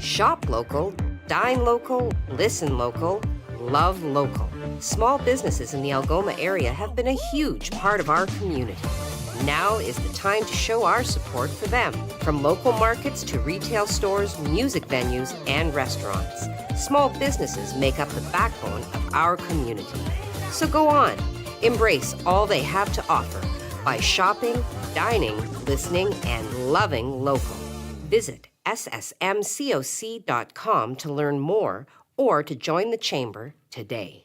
Shop local, dine local, listen local, love local. Small businesses in the Algoma area have been a huge part of our community. Now is the time to show our support for them. From local markets to retail stores, music venues, and restaurants. Small businesses make up the backbone of our community. So go on, embrace all they have to offer by shopping, dining, listening, and loving local. Visit ssmcoc.com to learn more or to join the Chamber today.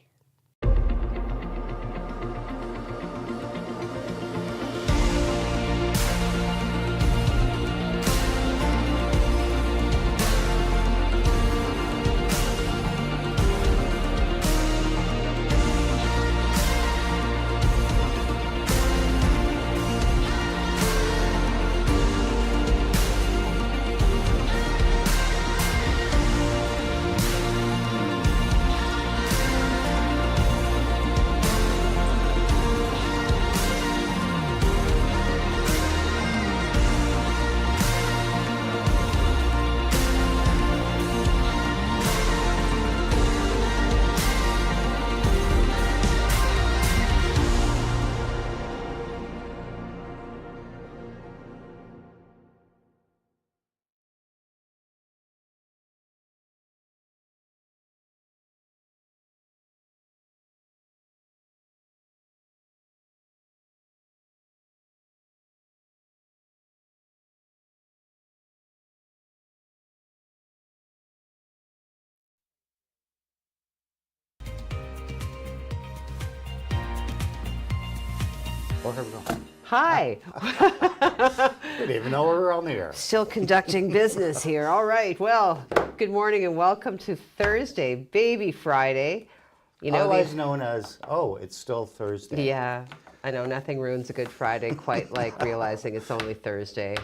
Oh, here we go. Hi. Didn't even know we were on the air. Still conducting business here. All right. Well, good morning and welcome to Thursday, Baby Friday. You know, Otherwise known as, oh, it's still Thursday. Yeah, I know nothing ruins a Good Friday quite like realizing it's only Thursday.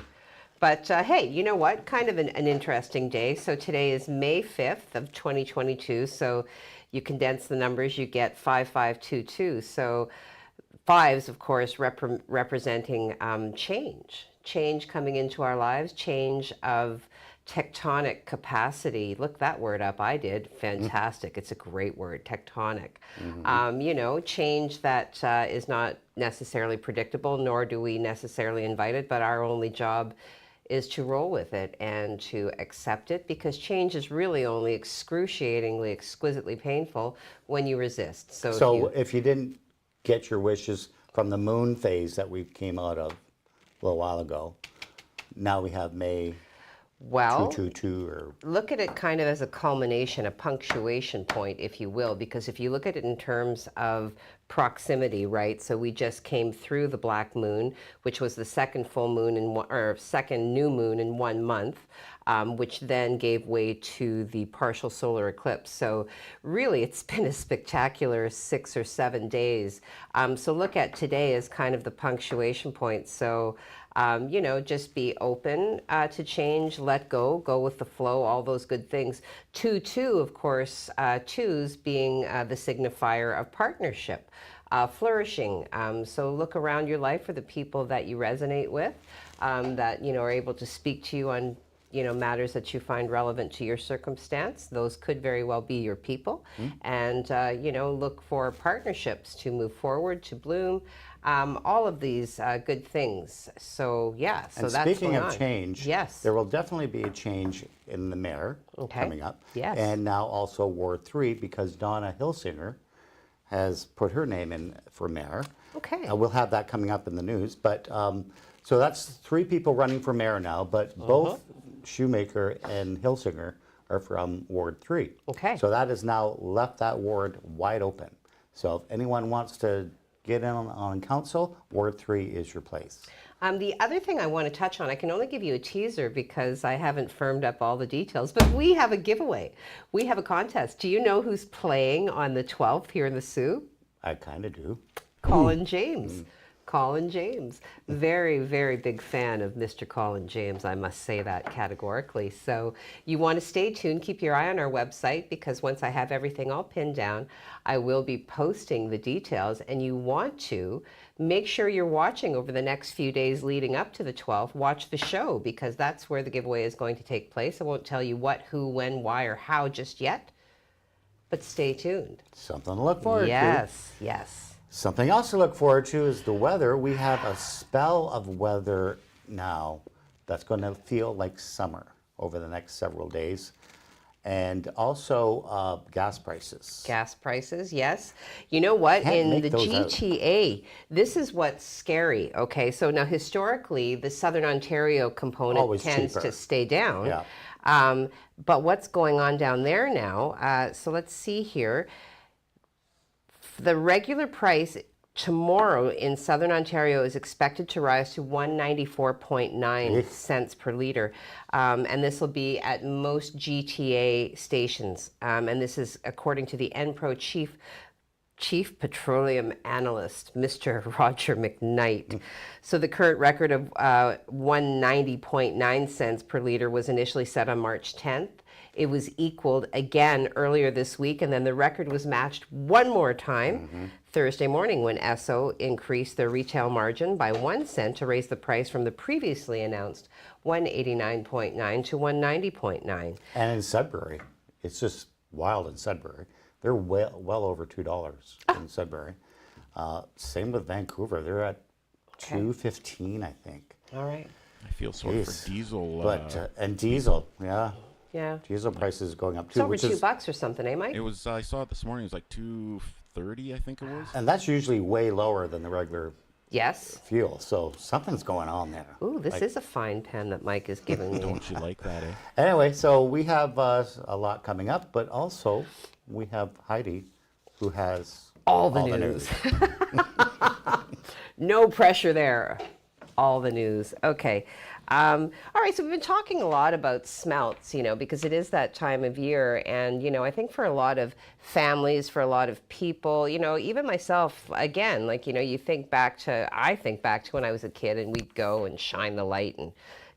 But hey, you know what? Kind of an interesting day. So today is May 5th of 2022. So you condense the numbers, you get 5522. So fives, of course, representing change coming into our lives, change of tectonic capacity. Look that word up. I did. Fantastic. It's a great word, tectonic. You know, change that is not necessarily predictable, nor do we necessarily invite it, but our only job is to roll with it and to accept it, because change is really only excruciatingly, exquisitely painful when you resist. So if you didn't get your wishes from the moon phase that we came out of a little while ago, now we have May 222 or... Look at it kind of as a culmination, a punctuation point, if you will, because if you look at it in terms of proximity, right? So we just came through the black moon, which was the second full moon or second new moon in 1 month, which then gave way to the partial solar eclipse. So really, it's been a spectacular 6 or 7 days. So look at today as kind of the punctuation point. So you know, just be open to change, let go with the flow, all those good things. 2-2, of course, twos being the signifier of partnership, flourishing. So look around your life for the people that you resonate with, that, you know, are able to speak to you on, you know, matters that you find relevant to your circumstance. Those could very well be your people. And, you know, look for partnerships to move forward, to bloom. All of these good things. So, yeah, so and that's speaking of on. change, Yes. there will definitely be a change in the mayor coming up. Yes. And now also Ward 3, because Donna Hilsinger has put her name in for mayor. Okay. We'll have that coming up in the news. But so that's 3 people running for mayor now, but both Shoemaker and Hilsinger are from Ward 3. Okay. So that has now left that ward wide open. So if anyone wants to get in on council, Ward 3 is your place. The other thing I want to touch on, I can only give you a teaser because I haven't firmed up all the details, but we have a giveaway. We have a contest. Do you know who's playing on the 12th here in the Soo? I kind of do. Colin James. Colin James. Very, very big fan of Mr. Colin James. I must say that categorically. So you want to stay tuned. Keep your eye on our website because once I have everything all pinned down, I will be posting the details. And you want to make sure you're watching over the next few days leading up to the 12th. Watch the show because that's where the giveaway is going to take place. I won't tell you what, who, when, why, or how just yet, but stay tuned. Something to look forward to. Yes, yes. Something else to look forward to is the weather. We have a spell of weather now that's going to feel like summer over the next several days. And also gas prices. Gas prices, yes. You know what? In the GTA, this is what's scary, okay? So now historically, the Southern Ontario component Always tends cheaper. to stay down. Yeah. But what's going on down there now? So let's see here. The regular price tomorrow in Southern Ontario is expected to rise to 194.9 cents per liter. And this will be at most GTA stations. And this is according to the NPRO Chief Petroleum Analyst, Mr. Roger McKnight. So the current record of 190.9 cents per liter was initially set on March 10th. It was equaled again earlier this week, and then the record was matched one more time Thursday morning when Esso increased their retail margin by 1 cent to raise the price from the previously announced 189.9 to 190.9. And in Sudbury, it's just wild in Sudbury. They're well over $2 in Sudbury. Same with Vancouver. They're at $2.15, I think. All right. I feel sorry for diesel. But and diesel, yeah. Yeah. Diesel prices going up too. It's over which is, $2 or something, eh, Mike? It was. I saw it this morning. It was like 2.30, I think it was. and that's usually way lower than the regular Yes. fuel. So something's going on there. Ooh, this is a fine pen that Mike is giving me. Don't you like that, eh? Anyway, so we have a lot coming up, but also we have Heidi, who has All the news. No pressure there. All the news. Okay. All right, so we've been talking a lot about smelts, because it is that time of year. And, I think for a lot of families, for a lot of people, even myself, again, like, I think back to when I was a kid and we'd go and shine the light and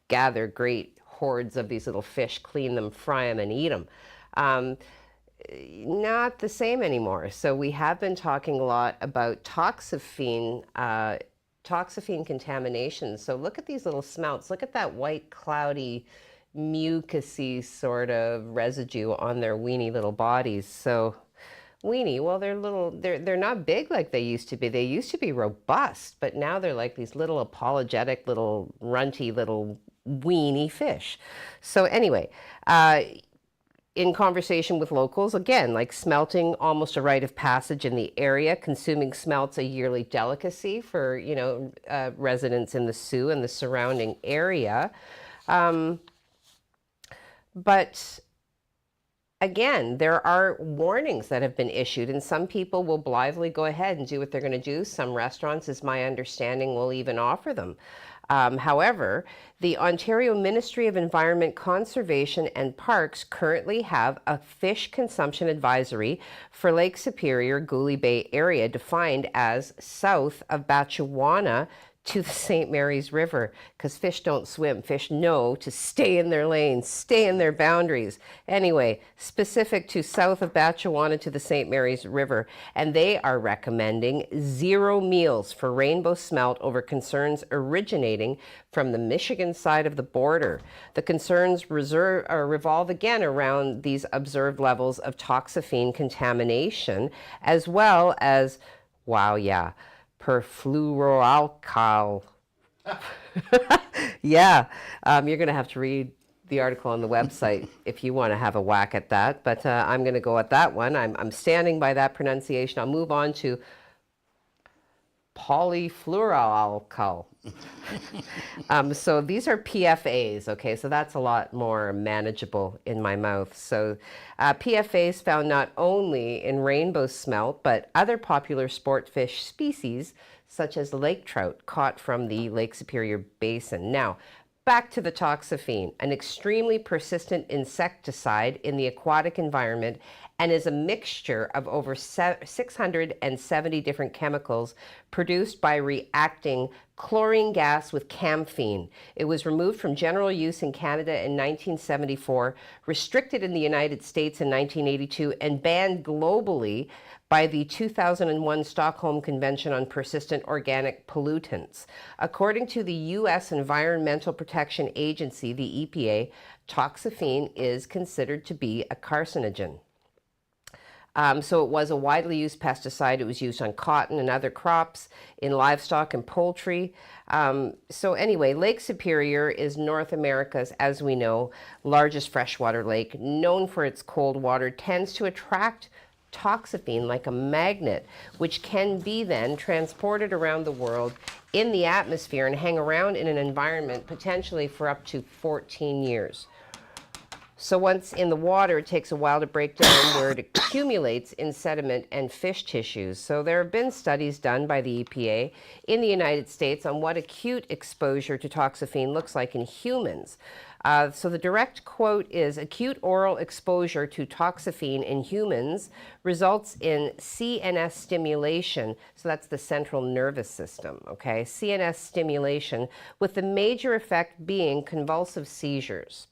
gather great hordes of these little fish, clean them, fry them, and eat them. Not the same anymore. So we have been talking a lot about toxaphene contamination. So look at these little smelts. Look at that white, cloudy, mucusy sort of residue on their weeny little bodies. So weeny, well, they're not big like they used to be. They used to be robust, but now they're like these little apologetic, little runty, little weeny fish. So anyway, in conversation with locals, again, like smelting, almost a rite of passage in the area. Consuming smelts, a yearly delicacy for, residents in the Sault and the surrounding area. But again, there are warnings that have been issued, and some people will blithely go ahead and do what they're going to do. Some restaurants, is my understanding, will even offer them. However, the Ontario Ministry of Environment, Conservation and Parks currently have a fish consumption advisory for Lake Superior, Gooley Bay area, defined as south of Batchewana to the St. Mary's River, because fish don't swim. Fish know to stay in their lanes, stay in their boundaries. Anyway, specific to south of Batchewana to the St. Mary's River, and they are recommending 0 meals for rainbow smelt over concerns originating from the Michigan side of the border. The concerns revolve again around these observed levels of toxaphene contamination, as well as, perfluoroalkyl. Yeah, you're going to have to read the article on the website if you want to have a whack at that. But I'm going to go at that one. I'm standing by that pronunciation. I'll move on to polyfluoroalkyl. So these are PFAs, okay? So that's a lot more manageable in my mouth. So PFAs found not only in rainbow smelt, but other popular sport fish species, such as lake trout caught from the Lake Superior Basin. Now, back to the toxaphene, an extremely persistent insecticide in the aquatic environment and is a mixture of over 670 different chemicals produced by reacting chlorine gas with camphene. It was removed from general use in Canada in 1974, restricted in the United States in 1982, and banned globally by the 2001 Stockholm Convention on Persistent Organic Pollutants. According to the U.S. Environmental Protection Agency, the EPA, toxaphene is considered to be a carcinogen. So it was a widely used pesticide. It was used on cotton and other crops, in livestock and poultry. So anyway, Lake Superior is North America's, as we know, largest freshwater lake, known for its cold water, tends to attract toxaphene like a magnet, which can be then transported around the world in the atmosphere and hang around in an environment potentially for up to 14 years. So once in the water, it takes a while to break down where it accumulates in sediment and fish tissues. So there have been studies done by the EPA in the United States on what acute exposure to toxaphene looks like in humans. So the direct quote is, acute oral exposure to toxaphene in humans results in CNS stimulation. So that's the central nervous system, okay? CNS stimulation, with the major effect being convulsive seizures.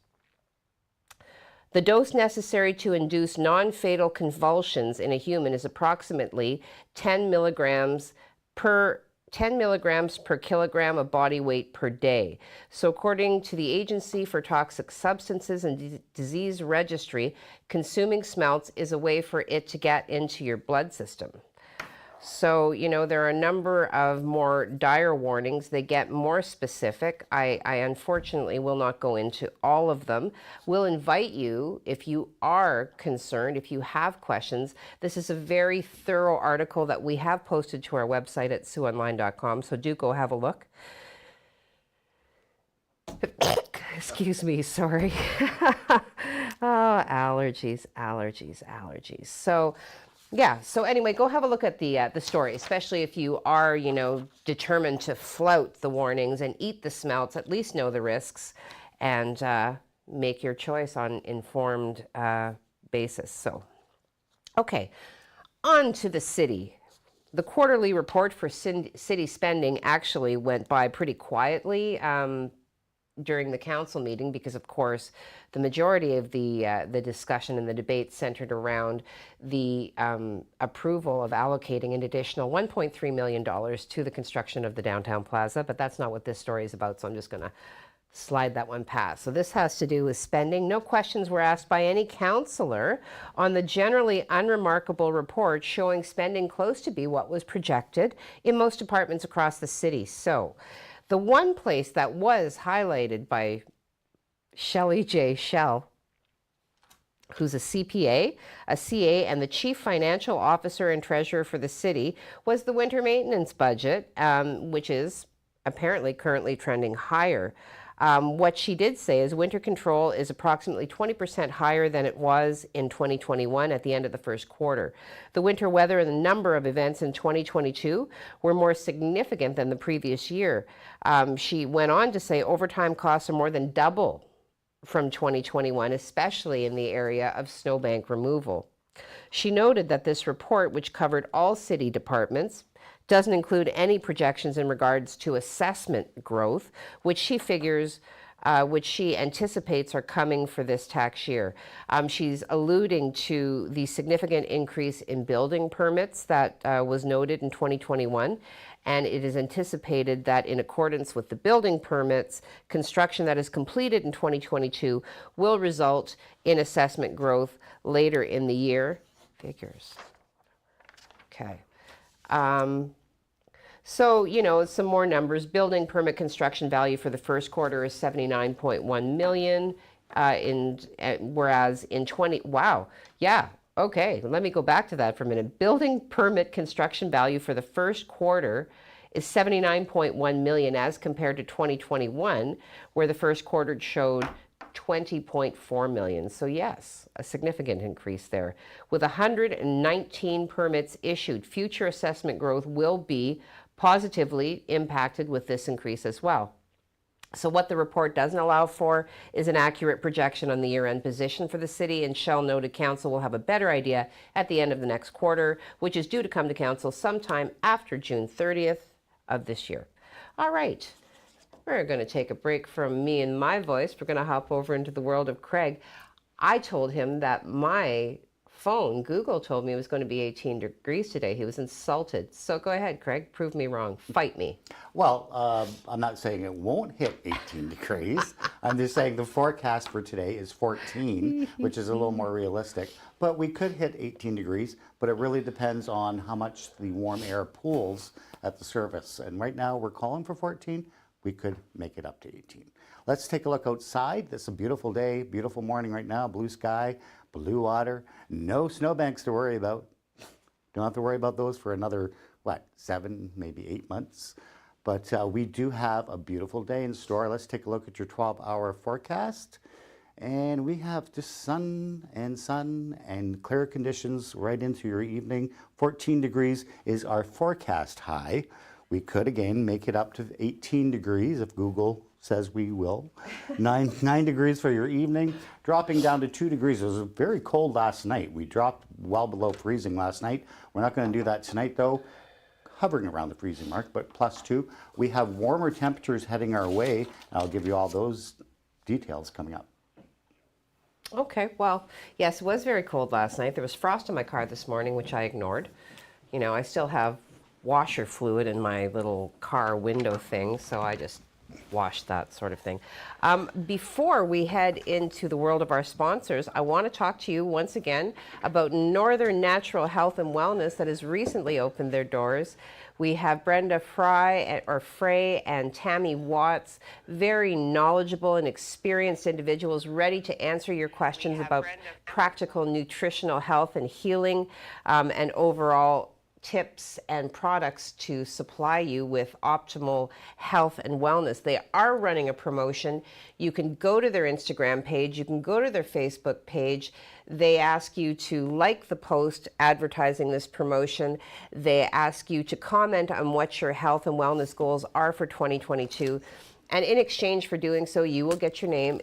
The dose necessary to induce non-fatal convulsions in a human is approximately 10 milligrams per kilogram of body weight per day. So according to the Agency for Toxic Substances and Disease Registry, consuming smelts is a way for it to get into your blood system. So, you know, there are a number of more dire warnings. They get more specific. I unfortunately will not go into all of them. We'll invite you, if you are concerned, if you have questions. This is a very thorough article that we have posted to our website at SiouxOnline.com, so do go have a look. Excuse me, sorry. Oh, allergies. So, yeah, so anyway, go have a look at the story, especially if you are, you know, determined to flout the warnings and eat the smelts, at least know the risks and make your choice on informed basis. So, okay, on to the city. The quarterly report for city spending actually went by pretty quietly during the council meeting because, of course, the majority of the discussion and the debate centered around the approval of allocating an additional $1.3 million to the construction of the downtown plaza, but that's not what this story is about, so I'm just going to slide that one past. So this has to do with spending. No questions were asked by any councillor on the generally unremarkable report showing spending close to be what was projected in most departments across the city. So the one place that was highlighted by Shelley J. Shell, who's a CPA, a CA, and the Chief Financial Officer and Treasurer for the city, was the winter maintenance budget, which is apparently currently trending higher. What she did say is winter control is approximately 20% higher than it was in 2021 at the end of the first quarter. The winter weather and the number of events in 2022 were more significant than the previous year. She went on to say overtime costs are more than double from 2021, especially in the area of snowbank removal. She noted that this report, which covered all city departments, doesn't include any projections in regards to assessment growth, which she anticipates are coming for this tax year. She's alluding to the significant increase in building permits that was noted in 2021, and it is anticipated that in accordance with the building permits, construction that is completed in 2022 will result in assessment growth later in the year. Figures. Okay. So, you know, some more numbers. Building permit construction value for the first quarter is $79.1 million, whereas in wow, yeah, okay, let me go back to that for a minute. Building permit construction value for the first quarter is $79.1 million as compared to 2021, where the first quarter showed $20.4 million. So yes, a significant increase there. With 119 permits issued, future assessment growth will be positively impacted with this increase as well. So what the report doesn't allow for is an accurate projection on the year-end position for the city, and Shell noted council will have a better idea at the end of the next quarter, which is due to come to council sometime after June 30th of this year. All right, we're going to take a break from me and my voice. We're going to hop over into the world of Craig. I told him that my phone, Google told me it was going to be 18 degrees today. He was insulted. So go ahead, Craig, prove me wrong. Fight me. Well, I'm not saying it won't hit 18 degrees. I'm just saying the forecast for today is 14, which is a little more realistic. But we could hit 18 degrees, but it really depends on how much the warm air pools at the surface. And right now we're calling for 14. We could make it up to 18. Let's take a look outside. It's a beautiful day, beautiful morning right now, blue sky, blue water, no snowbanks to worry about. Don't have to worry about those for another, 7, maybe 8 months. But we do have a beautiful day in store. Let's take a look at your 12-hour forecast. And we have just sun and clear conditions right into your evening. 14 degrees is our forecast high. We could, again, make it up to 18 degrees if Google says we will. 9 degrees for your evening, dropping down to 2 degrees. It was very cold last night. We dropped well below freezing last night. We're not going to do that tonight, though. Hovering around the freezing mark, but +2. We have warmer temperatures heading our way. I'll give you all those details coming up. Okay, well, yes, it was very cold last night. There was frost in my car this morning, which I ignored. You know, I still have washer fluid in my little car window thing, so I just wash that sort of thing. Before we head into the world of our sponsors, I want to talk to you once again about Northern Natural Health and Wellness that has recently opened their doors. We have Brenda Frey and Tammy Watts, very knowledgeable and experienced individuals ready to answer your questions about practical nutritional health and healing, and overall tips and products to supply you with optimal health and wellness. They are running a promotion. You can go to their Instagram page, you can go to their Facebook page. They ask you to like the post advertising this promotion. They ask you to comment on what your health and wellness goals are for 2022. And in exchange for doing so, you will get your name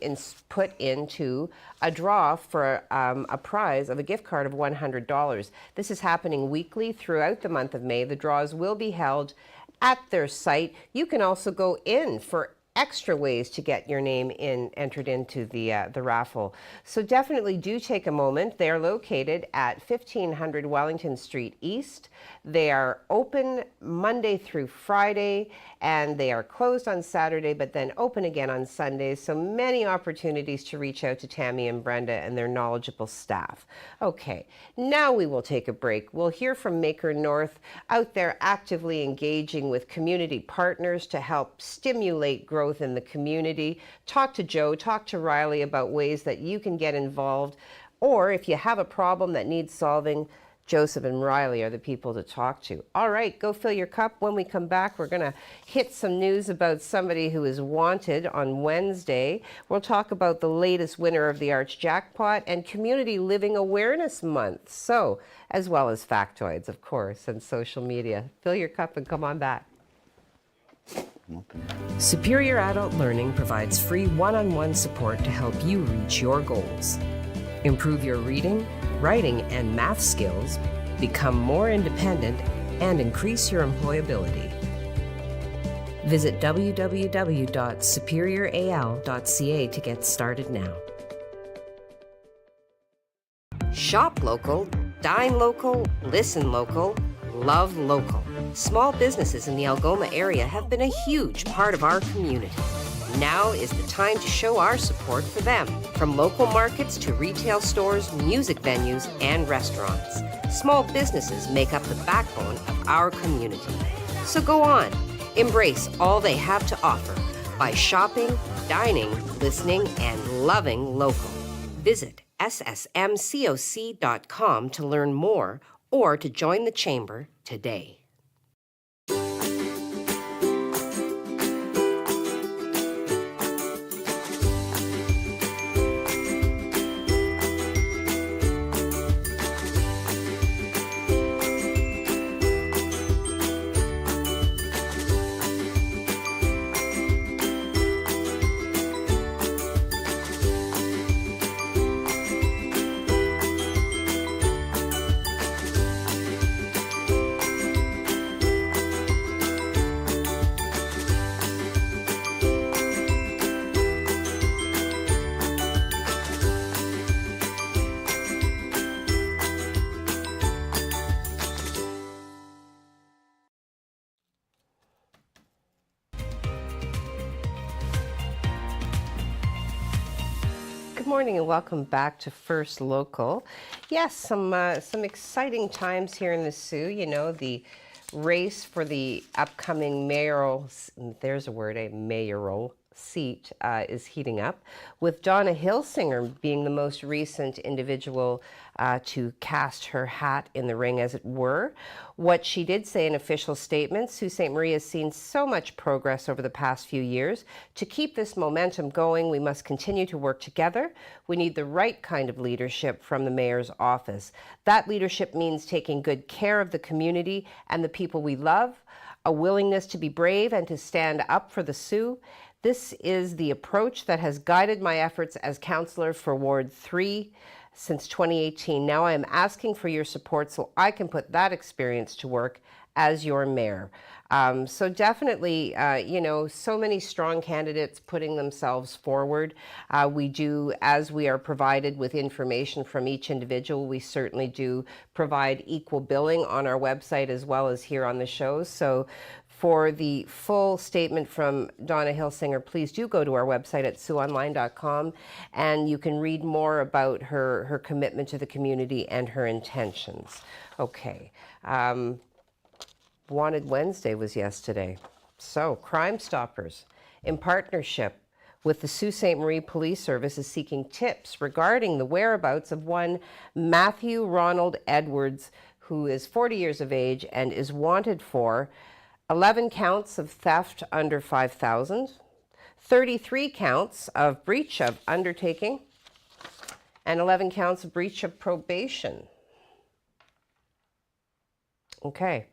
put into a draw for a prize of a gift card of $100. This is happening weekly throughout the month of May. The draws will be held at their site. You can also go in for extra ways to get your name entered into the raffle. So definitely do take a moment. They are located at 1500 Wellington Street East. They are open Monday through Friday, and they are closed on Saturday, but then open again on Sundays. So many opportunities to reach out to Tammy and Brenda and their knowledgeable staff. Okay, now we will take a break. We'll hear from Maker North out there actively engaging with community partners to help stimulate growth in the community. Talk to Joe, talk to Riley about ways that you can get involved, or if you have a problem that needs solving, Joseph and Riley are the people to talk to. All right, go fill your cup. When we come back, we're going to hit some news about somebody who is wanted on Wednesday. We'll talk about the latest winner of the Arch Jackpot and Community Living Awareness Month. So, as well as factoids, of course, and social media. Fill your cup and come on back. Superior Adult Learning provides free one-on-one support to help you reach your goals. Improve your reading, writing, and math skills, become more independent, and increase your employability. Visit www.superioral.ca to get started now. Shop local, dine local, listen local, love local. Small businesses in the Algoma area have been a huge part of our community. Now is the time to show our support for them. From local markets to retail stores, music venues, and restaurants. Small businesses make up the backbone of our community. So go on, embrace all they have to offer by shopping, dining, listening, and loving local. Visit ssmcoc.com to learn more or to join the chamber today. Good morning and welcome back to First Local. Yes, some exciting times here in the Sioux. You know, the race for the upcoming mayoral, there's a word, a mayoral seat is heating up, with Donna Hilsinger being the most recent individual to cast her hat in the ring, as it were. What she did say in official statements, Sault Ste. Marie has seen so much progress over the past few years. To keep this momentum going, we must continue to work together. We need the right kind of leadership from the mayor's office. That leadership means taking good care of the community and the people we love, a willingness to be brave and to stand up for the Sioux. This is the approach that has guided my efforts as councillor for Ward 3 since 2018. Now I am asking for your support so I can put that experience to work as your mayor. So definitely, you know, so many strong candidates putting themselves forward. We do, as we are provided with information from each individual, we certainly do provide equal billing on our website as well as here on the show. So for the full statement from Donna Hilsinger, please do go to our website at siouxonline.com, and you can read more about her commitment to the community and her intentions. Okay. Wanted Wednesday was yesterday. So, Crime Stoppers, in partnership with the Sault Ste. Marie Police Service, is seeking tips regarding the whereabouts of one Matthew Ronald Edwards, who is 40 years of age and is wanted for 11 counts of theft under $5,000, 33 counts of breach of undertaking, and 11 counts of breach of probation. Okay,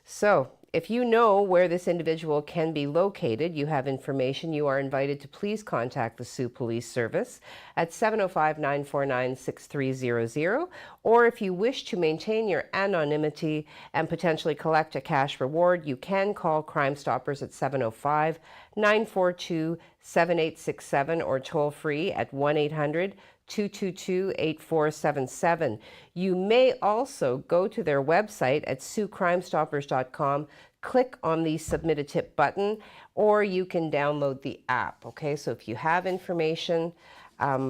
so if you know where this individual can be located, you have information, you are invited to please contact the Sault Police Service at 705-949-6300, or if you wish to maintain your anonymity and potentially collect a cash reward, you can call Crime Stoppers at 705-942-7867 or toll free at 1-800-222-8477. You may also go to their website at siouxcrimestoppers.com, click on the Submit a Tip button, or you can download the app. Okay, so if you have information,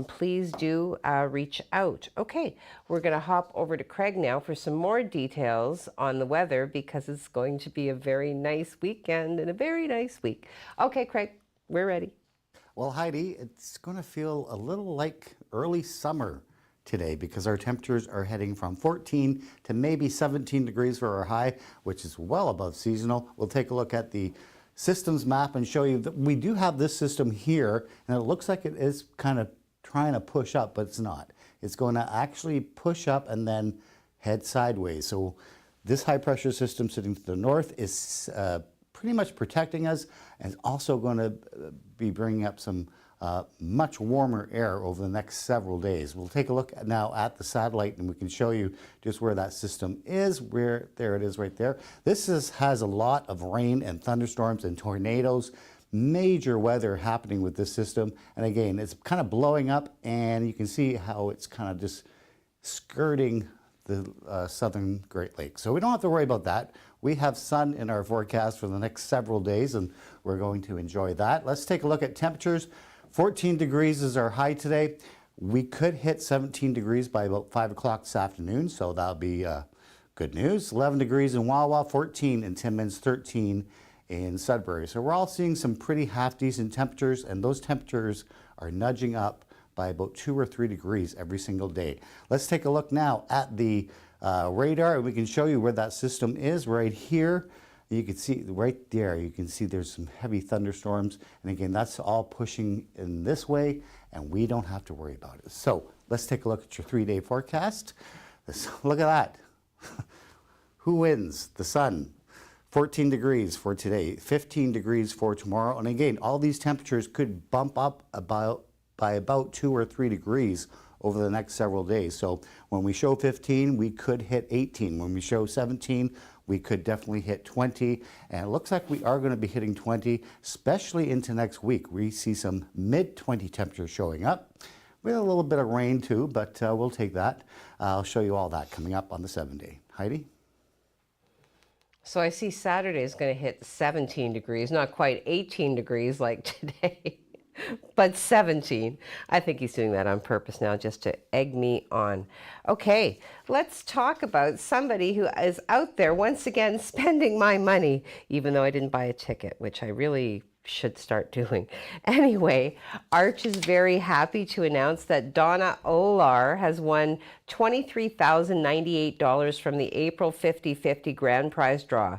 please do reach out. Okay, we're going to hop over to Craig now for some more details on the weather, because it's going to be a very nice weekend and a very nice week. Okay, Craig, we're ready. Well, Heidi, it's going to feel a little like early summer today, because our temperatures are heading from 14 to maybe 17 degrees for our high, which is well above seasonal. We'll take a look at the systems map and show you that we do have this system here, and it looks like it is kind of trying to push up, but it's not. It's going to actually push up and then head sideways. So this high pressure system sitting to the north is pretty much protecting us, and also going to be bringing up some much warmer air over the next several days. We'll take a look now at the satellite, and we can show you just where that system is. There it is right there. This has a lot of rain and thunderstorms and tornadoes, major weather happening with this system. And again, it's kind of blowing up, and you can see how it's kind of just skirting the southern Great Lakes. So we don't have to worry about that. We have sun in our forecast for the next several days, and we're going to enjoy that. Let's take a look at temperatures. 14 degrees is our high today. We could hit 17 degrees by about 5 o'clock this afternoon, so that'll be good news. 11 degrees in Wawa, 14 in Timmins, 13 in Sudbury. So we're all seeing some pretty half-decent temperatures, and those temperatures are nudging up by about 2 or 3 degrees every single day. Let's take a look now at the radar, and we can show you where that system is right here. You can see right there, you can see there's some heavy thunderstorms. And again, that's all pushing in this way, and we don't have to worry about it. So let's take a look at your 3-day forecast. Look at that. Who wins? The sun. 14 degrees for today, 15 degrees for tomorrow. And again, all these temperatures could bump up by about 2 or 3 degrees over the next several days. So when we show 15, we could hit 18. When we show 17, we could definitely hit 20. And it looks like we are going to be hitting 20, especially into next week. We see some mid-20 temperatures showing up. We have a little bit of rain too, but we'll take that. I'll show you all that coming up on the 7-day. Heidi? So I see Saturday is going to hit 17 degrees, not quite 18 degrees like today. but 17. I think he's doing that on purpose now just to egg me on. Okay, let's talk about somebody who is out there once again spending my money, even though I didn't buy a ticket, which I really should start doing. Anyway, Arch is very happy to announce that Donna Olar has won $23,098 from the April 50/50 grand prize draw.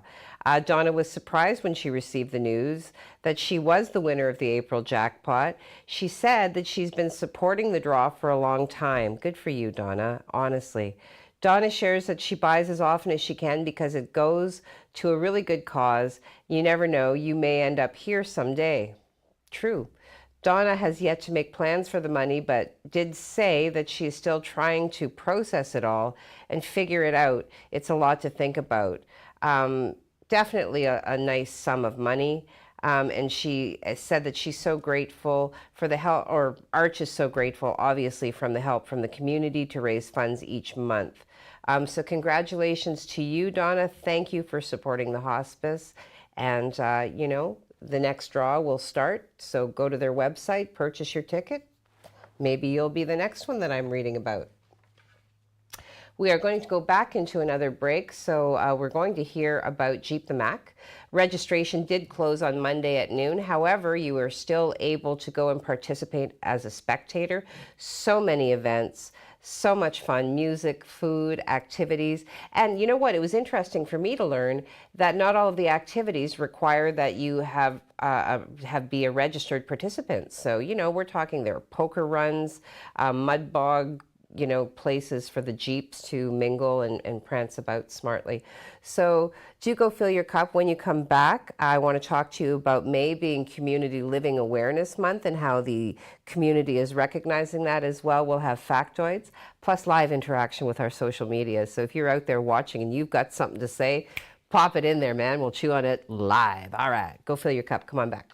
Donna was surprised when she received the news that she was the winner of the April jackpot. She said that she's been supporting the draw for a long time. Good for you, Donna, honestly. Donna shares that she buys as often as she can because it goes to a really good cause. You never know, you may end up here someday. True. Donna has yet to make plans for the money, but did say that she is still trying to process it all and figure it out. It's a lot to think about. Definitely a nice sum of money. And she said that she's so grateful for the help, or Arch is so grateful, obviously, from the help from the community to raise funds each month. So congratulations to you, Donna. Thank you for supporting the hospice. And, you know, the next draw will start. So go to their website, purchase your ticket. Maybe you'll be the next one that I'm reading about. We are going to go back into another break, so we're going to hear about Jeep the Mac. Registration did close on Monday at noon. However, you are still able to go and participate as a spectator. So many events, so much fun, music, food, activities. And you know what? It was interesting for me to learn that not all of the activities require that you be a registered participant. So, you know, we're talking there are poker runs, mud bog, you know, places for the Jeeps to mingle and prance about smartly. So do go fill your cup. When you come back, I want to talk to you about May being Community Living Awareness Month and how the community is recognizing that as well. We'll have factoids, plus live interaction with our social media. So if you're out there watching and you've got something to say, pop it in there, man. We'll chew on it live. All right, go fill your cup. Come on back.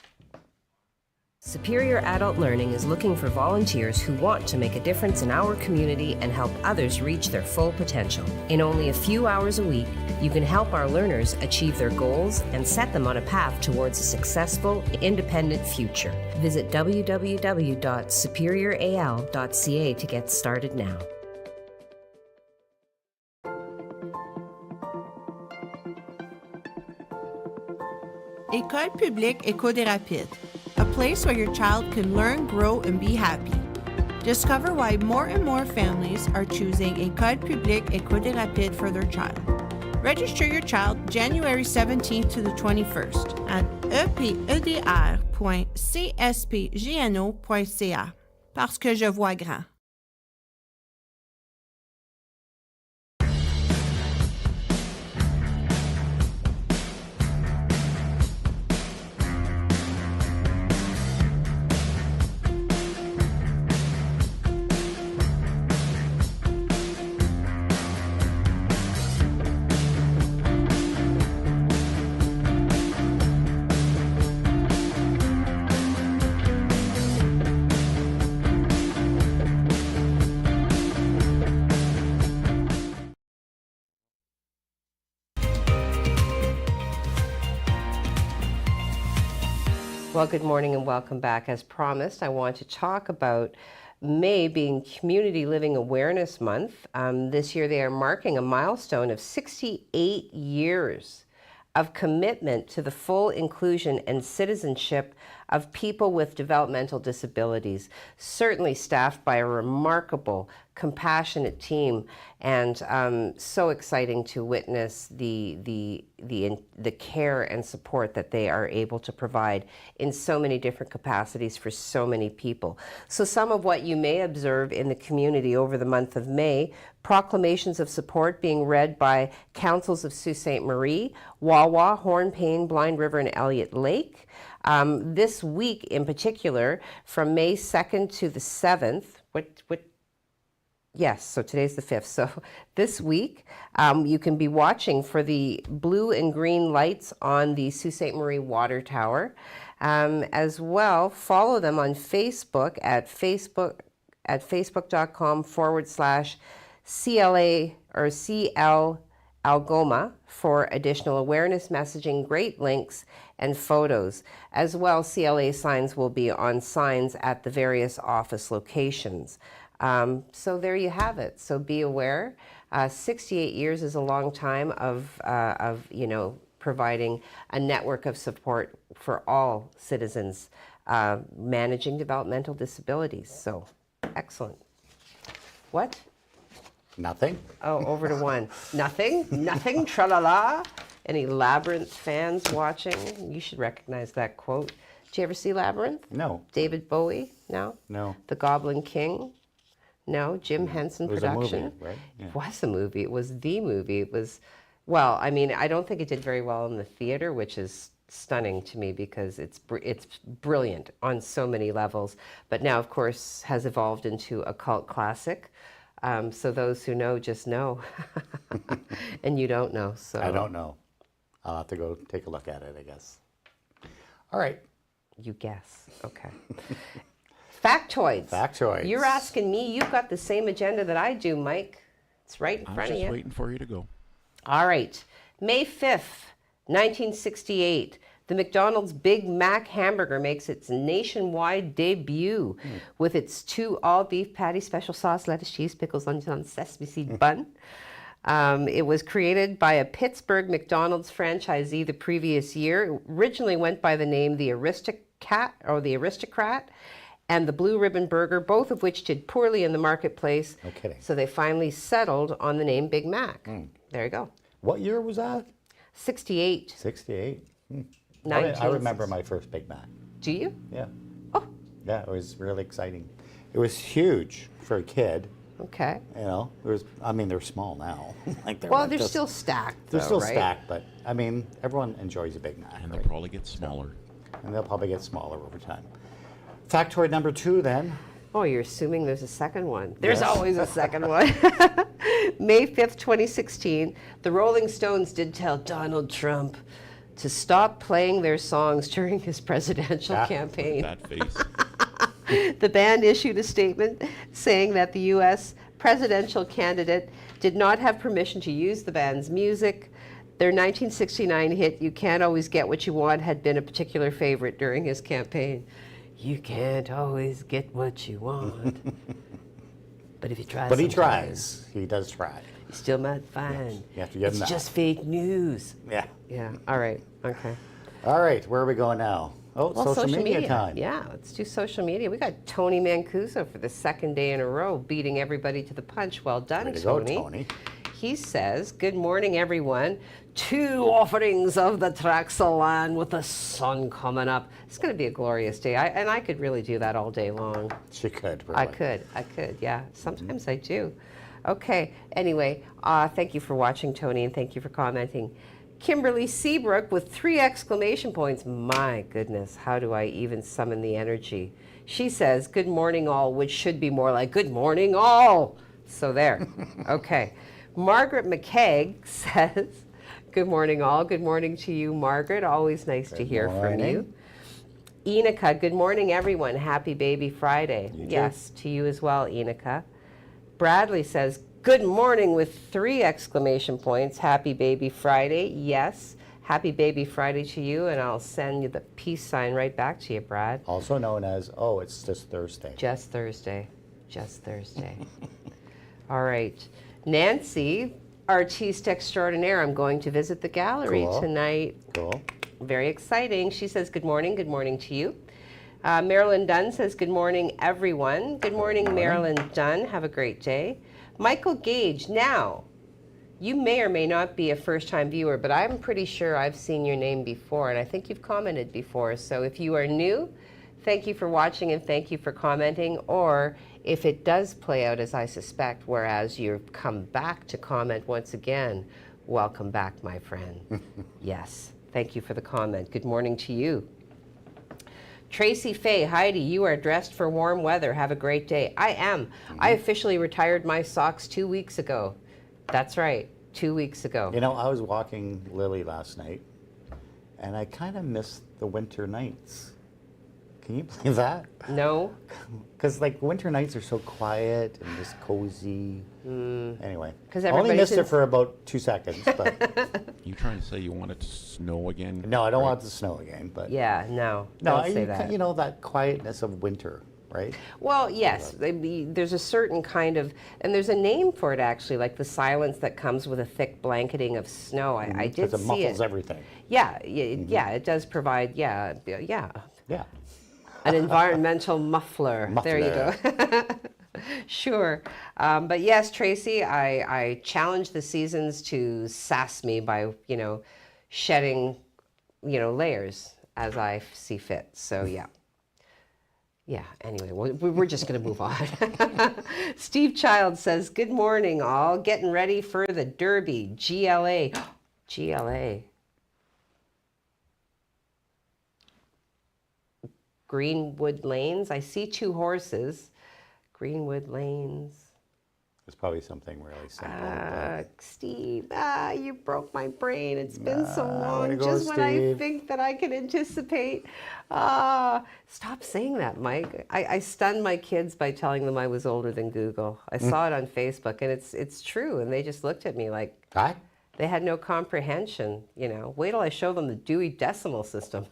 Superior Adult Learning is looking for volunteers who want to make a difference in our community and help others reach their full potential. In only a few hours a week, you can help our learners achieve their goals and set them on a path towards a successful, independent future. Visit www.superioral.ca to get started now. École publique Éco des Rapides, a place where your child can learn, grow, and be happy. Discover why more and more families are choosing École publique Éco des Rapides for their child. Register your child January 17th to the 21st at epedr.cspgno.ca. Parce que je vois grand. Well, good morning and welcome back. As promised, I want to talk about May being Community Living Awareness Month. This year they are marking a milestone of 68 years of commitment to the full inclusion and citizenship of people with developmental disabilities, certainly staffed by a remarkable, compassionate team, and so exciting to witness the care and support that they are able to provide in so many different capacities for so many people. So some of what you may observe in the community over the month of May: proclamations of support being read by councils of Sault Ste. Marie, Wawa, Hornpayne, Blind River, and Elliott Lake. This week in particular, from May 2nd to the 7th, yes, so today's the 5th. So this week, you can be watching for the blue and green lights on the Sault Ste. Marie Water Tower. As well, follow them on Facebook at facebook.com/CLA or CLLA Algoma for additional awareness messaging, great links, and photos. As well, CLA signs will be on signs at the various office locations. So there you have it. So be aware. 68 years is a long time of providing a network of support for all citizens managing developmental disabilities. So excellent. What? Nothing? Oh, over to one. Nothing? Nothing? Tra-la-la? Any Labyrinth fans watching? You should recognize that quote. Did you ever see Labyrinth? No. David Bowie? No? No. The Goblin King? No. Jim Henson It was a production? movie, right? Yeah. It was a movie. It was the movie. It was, well, I mean, I don't think it did very well in the theater, which is stunning to me because it's brilliant on so many levels. But now, of course, has evolved into a cult classic. So those who know just know, and you don't know. So I don't know. I'll have to go take a look at it, I guess. All right. You guess. Okay. Factoids. Factoids. You're asking me. You've got the same agenda that I do, Mike. It's right in I was front of just you. waiting for you to go. All right. May 5th, 1968. The McDonald's Big Mac hamburger makes its nationwide debut with its 2 all-beef patty, special sauce, lettuce, cheese, pickles, onions on sesame seed bun. It was created by a Pittsburgh McDonald's franchisee the previous year. It originally went by the name the Aristocrat and the Blue Ribbon Burger, both of which did poorly in the marketplace. No kidding. So they finally settled on the name Big Mac. There you go. What year was that? 68. 68. I 1960. remember my first Big Mac. Do you? Yeah. Oh, Yeah, it was really exciting. It was huge for a kid. okay. You know, it was. I mean, they're small now. Like Well, not they're just- still stacked, They're though, still right? stacked, but I mean, everyone enjoys a Big Mac, And they'll right? probably get smaller. And they'll probably get smaller over time. Factoid number 2, then. Oh, you're assuming there's a second one. There's Yes. always a second one. May 5th, 2016, the Rolling Stones did tell Donald Trump to stop playing their songs during his presidential Yeah. campaign. That face. The band issued a statement saying that the U.S. presidential candidate did not have permission to use the band's music. Their 1969 hit, You Can't Always Get What You Want, had been a particular favorite during his campaign. You can't always get what you want. But if you try But he sometimes, tries. He does try. you still might find You have to give him it's that. just fake news. Yeah. Yeah, all right, okay. All right, where are we going now? Oh, Well, social media time. Yeah, let's do social media. We got Tony Mancuso for the second day in a row, beating everybody to the punch. Well done, Way to go, Tony. Tony. He says, good morning, everyone. 2 offerings of the Traxelan with the sun coming up. It's going to be a glorious day. And I could really do that all day long. She could. Really. I could, yeah. Sometimes I do. Okay, anyway, thank you for watching, Tony, and thank you for commenting. Kimberly Seabrook with 3 exclamation points. My goodness, how do I even summon the energy? She says, good morning all, which should be more like good morning all. So there, okay. Margaret McKeag says, good morning all. Good morning to you, Margaret. Always nice to hear from you. Enika, good morning everyone. Happy Baby Friday. You too. Yes, to you as well, Enika. Bradley says, good morning with 3 exclamation points. Happy Baby Friday. Yes, happy Baby Friday to you, and I'll send you the peace sign right back to you, Brad. Also known as, oh, it's just Thursday. Just Thursday. Just Thursday. All right. Nancy, artiste extraordinaire. I'm going to visit the gallery Cool. tonight. Cool. Very exciting. She says, good morning to you. Marilyn Dunn says, good morning, everyone. Good morning, Marilyn Dunn. Have a great day. Michael Gage, now, you may or may not be a first-time viewer, but I'm pretty sure I've seen your name before, and I think you've commented before. So if you are new, thank you for watching and thank you for commenting. Or if it does play out as I suspect, whereas you've come back to comment once again, welcome back, my friend. Yes, thank you for the comment. Good morning to you. Tracy Faye, Heidi, you are dressed for warm weather. Have a great day. I am. I officially retired my socks 2 weeks ago. That's right, 2 weeks ago. You know, I was walking Lily last night, and I kind of missed the winter nights. Can you believe that? No? Because like winter nights are so quiet and just cozy. Anyway, 'Cause I only everybody's missed in- it for about 2 seconds. But You trying to say you want it to snow again? no, I don't Right? want it to snow again. But Yeah, no. no, Don't say that. you know that quietness of winter, right? Well, yes, there's a certain kind of, and there's a name for it actually, like the silence that comes with a thick blanketing of snow. I did Because it see muffles it. everything. Yeah, yeah, it does provide, yeah, Yeah. an environmental muffler. There you go. Sure. But yes, Tracy, I challenge the seasons to sass me by, shedding, layers as I see fit. So, yeah. Yeah, anyway, we're just going to move on. Steve Child says, good morning, all. Getting ready for the Derby, GLA. GLA. Greenwood Lanes. I see 2 horses. Greenwood Lanes. It's probably something really simple. Steve, you broke my brain. It's been so way long. to go, Just when I Steve. think that I can anticipate. Stop saying that, Mike. I stunned my kids by telling them I was older than Google. I saw it on Facebook, and it's true. And they just looked at me like Hi. they had no comprehension. Wait till I show them the Dewey Decimal System.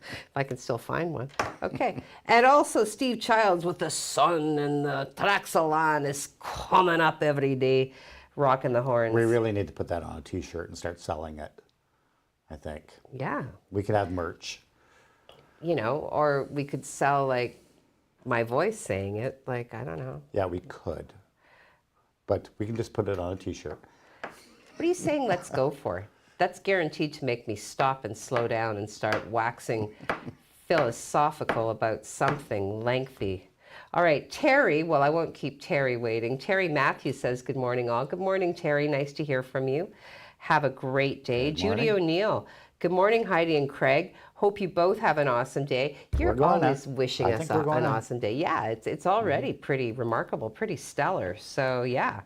If I can still find one. Okay. And also Steve Childs with the sun and the Traxalan is coming up every day, rocking the horns. We really need to put that on a T-shirt and start selling it. I think Yeah. we could have merch. Or we could sell like my voice saying it. Like, I don't know. Yeah, we could, but we can just put it on a T-shirt. What are you saying let's go for? That's guaranteed to make me stop and slow down and start waxing philosophical about something lengthy. All right, Terry, well, I won't keep Terry waiting. Terry Matthews says, good morning, all. Good morning, Terry. Nice to hear from you. Have a great day. Good Judy morning. O'Neill. Good morning, Heidi and Craig. Hope you both have an awesome day. You're We're going always to. wishing I us think we're going an to. awesome day. Yeah, it's already pretty remarkable, pretty stellar. So, yeah.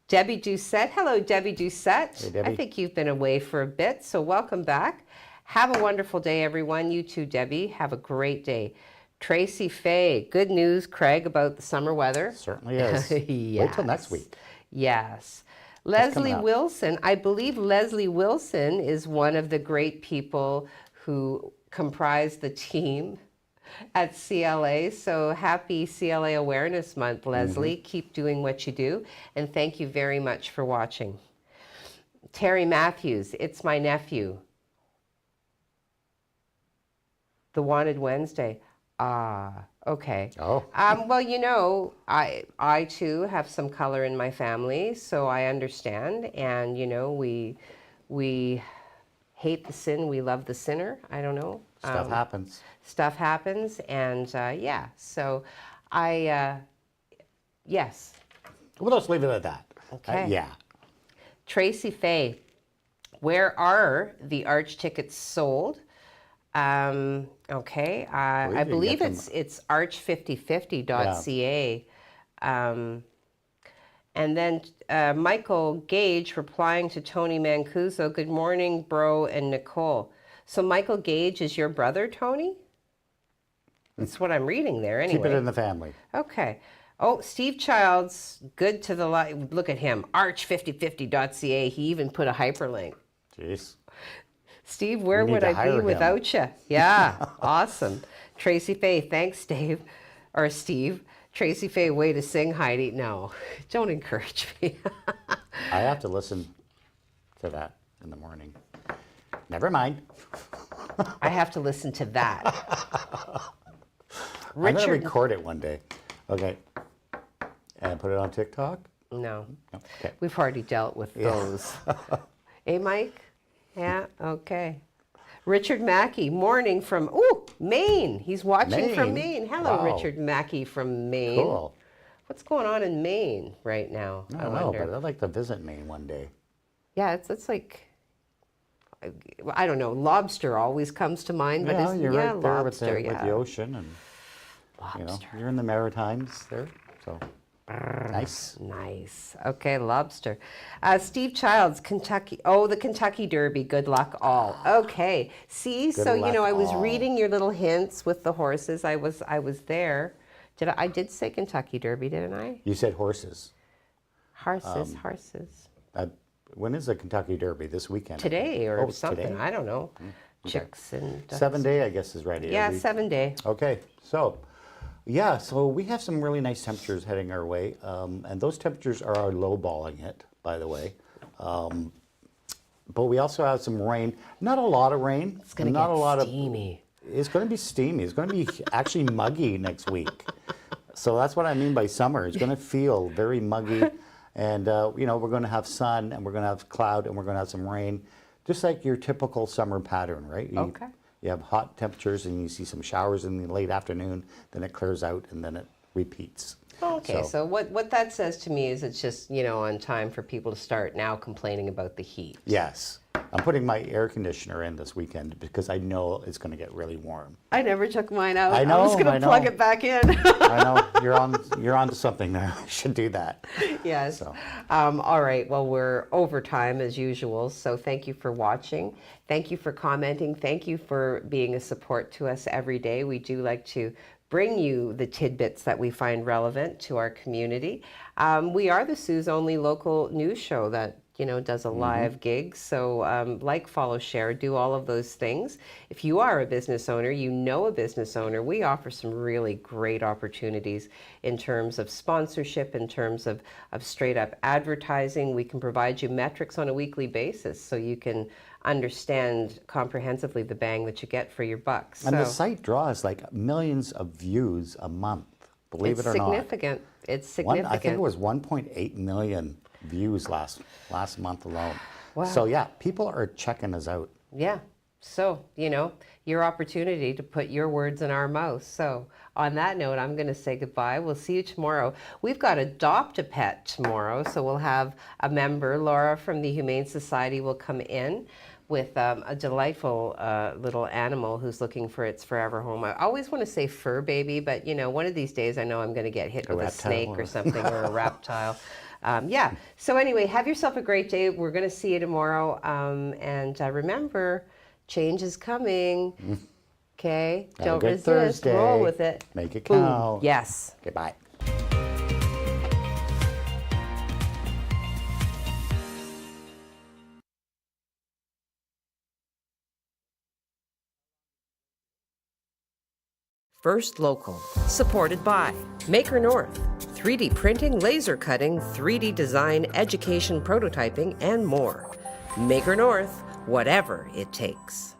Debbie Doucette. Hello, Debbie Doucette. Hey, Debbie. I think you've been away for a bit, so welcome back. Have a wonderful day, everyone. You too, Debbie. Have a great day. Tracy Fay. Good news, Craig, about the summer weather. Certainly is. Yes. Wait till next week. Yes. coming Leslie up. Wilson. I believe Leslie Wilson is one of the great people who comprise the team at CLA. So happy CLA Awareness Month, Leslie. Keep doing what you do. And thank you very much for watching. Terry Matthews, it's my nephew. The Wanted Wednesday. Okay. Oh. Well, I too have some color in my family, so I understand. And, we hate the sin, we love the sinner. I don't know. Stuff happens. Stuff happens, and yeah. So yes. Well, let's leave it at that. Okay. Yeah. Tracy Fay, where are the arch tickets sold? Okay, I believe you can get it's arch5050.ca. And then Michael Gage replying to Tony Mancuso, good morning, bro, and Nicole. So Michael Gage is your brother, Tony? That's what I'm reading there anyway. Keep it in the family. Okay. Oh, Steve Childs, good to the light. Look at him, arch5050.ca. He even put a hyperlink. Jeez. Steve, where We need would to I be hire him. without you? Yeah, awesome. Tracy Fay, thanks, Dave. Or Steve. Tracy Fay, way to sing, Heidi. No, don't encourage me. I have to listen to that in the morning. Never mind. I have to listen to that. I'm going to Richard, record it one day. Okay. And put it on TikTok? no, Okay. we've already dealt with those. Hey, Mike? Yeah, okay. Richard Mackey, morning from, Maine. He's watching from Maine. Maine. Hello, Wow. Richard Mackey from Maine. Cool. What's going on in Maine right now? I don't know, but I'd like to visit Maine one day. Yeah, it's like, I don't know, lobster always comes to mind. But Yeah, you're right there with lobster, the ocean and, Lobster. you're in the Maritimes there, so. Nice. Nice. Okay, lobster. Steve Childs, Kentucky. Oh, the Kentucky Derby. Good luck all. Okay. See, so luck I was all. reading your little hints with the horses. I was there. I did say Kentucky Derby, didn't I? You said horses. Horses. When is the Kentucky Derby? This weekend? I think. Today or Oh, it's something. today? I don't know. Okay. Chicks and ducks. 7 day, I guess, is ready. Yeah, Are we- 7 day. Okay, so yeah, so we have some really nice temperatures heading our way, and those temperatures are low-balling it, by the way. But we also have some rain. Not a lot of rain. It's going to not get a lot steamy. It's going to be steamy. It's going to be actually muggy next week. So that's what I mean by summer. It's going to feel very muggy, and we're going to have sun, and we're going to have cloud, and we're going to have some rain, just like your typical summer pattern, right? Okay. You have hot temperatures, and you see some showers in the late afternoon, then it clears out, and then it repeats. Okay, so what that says to me is it's just, on time for people to start now complaining about the heat. Yes. I'm putting my air conditioner in this weekend because I know it's going to get really warm. I never took mine out. I know, I'm just going I to know. plug it back in. I know you're on to something there. You should do that. Yes. So. All right. Well, we're over time as usual. So thank you for watching. Thank you for commenting. Thank you for being a support to us every day. We do like to bring you the tidbits that we find relevant to our community. We are the Sioux's only local news show that does a live gig. So like, follow, share, do all of those things. If you are a business owner, a business owner, we offer some really great opportunities in terms of sponsorship, in terms of straight up advertising. We can provide you metrics on a weekly basis so you can understand comprehensively the bang that you get for your buck. And the So site draws like millions of views a month, believe it's it or not. significant. It's I significant. think it was 1.8 million views last month alone. Wow. So yeah, people are checking us out. Yeah. So, your opportunity to put your words in our mouth. So, on that note, I'm going to say goodbye. We'll see you tomorrow. We've got Adopt a Pet tomorrow. So, we'll have a member, Laura from the Humane Society, will come in with a delightful little animal who's looking for its forever home. I always want to say fur baby, but, one of these days I know I'm going to get hit with a reptile snake or- or something or a reptile. Yeah. So, anyway, have yourself a great day. We're going to see you tomorrow. And remember, change is coming. Okay? Have a Don't good resist. Thursday. Roll with it. Make it Boom. count. Yes. Goodbye. First Local, supported by Maker North, 3D printing, laser cutting, 3D design, education prototyping, and more. Maker North, whatever it takes.